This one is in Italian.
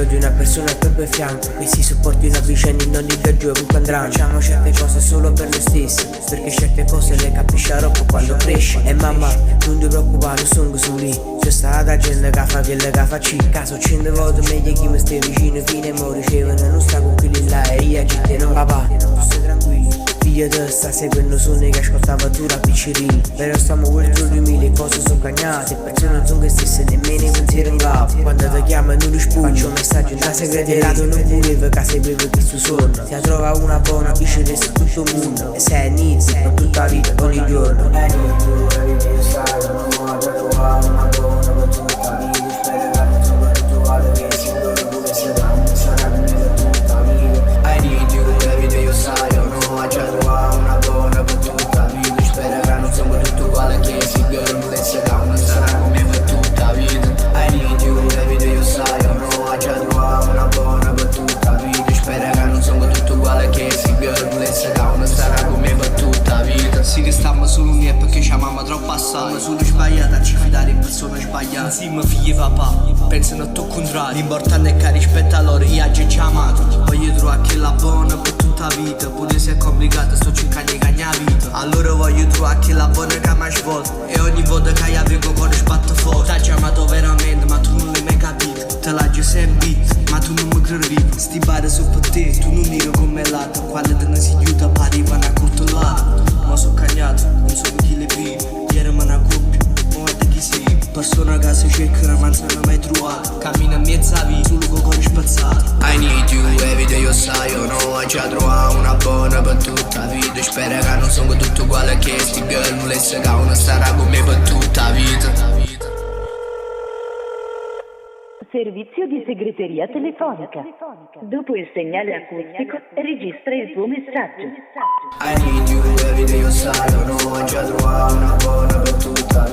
bisogno di una persona al proprio fianco, che si sopporti una vicenda in ogni viaggio ovunque andrà. Facciamo certe cose solo per noi stessi, perché certe cose le capisci troppo quando cresci. E mamma, non ti preoccupare, sono lì. C'è stata gente che fa quello che facci. Caso 100 volte meglio chi mi stai vicino, fine mo ricevono, non sta con quelli là e io chi te no. Papà, tu stai tranquillo, figlio te sta seguendo suoni che ascoltava tu da piccirino. Però stiamo oltre 2000, le cose sono cagnate, perché non sono che stesse nemmeno i pensieri in capo. Quando ti chiamo non rispondi, faccio un messaggio in segreteria, non volevo che sapevo che tu sono. Se trova una buona bici resta tutto il mondo, e se inizi per tutta la vita, ogni giorno. Sì che stiamo solo noi perché ci amiamo troppo assai. Sono sbagliata a ci fidare in persone sbagliate. Insieme figli e papà pensano a tutto contrario. L'importante è che rispetto a loro io ci ho amato. Voglio trovare quella buona per tutta la vita. Pure se è complicata sto cercando di cagnare vita. Allora voglio trovare quella buona che mi svolta. E ogni volta che io vengo con sbatto forte. Ti ho amato veramente ma tu non l'hai mai capito. Te l'hai sempre ma tu non mi credevi. Sti pare su per te, tu non eri come l'altro. Quando te ne si aiuta parivano a cortolato. Ma sono cagnato, non so chi le vive. Ieri me una coppia, ma guarda chi sei. Persona che si cerca ma non si hanno mai trovato. Cammina in mezzo a vita, solo con cuore spazzato. I need you every day, io sai, io no. Già trovato una buona per tutta la vita. Spero che non sono tutto uguale che sti girl. Non le sega, una sarà con me per tutta la vita. Servizio di segreteria telefonica. Dopo il segnale acustico, registra il tuo messaggio. I need you every day, io sai, io no. Già trovato una buona per tutta la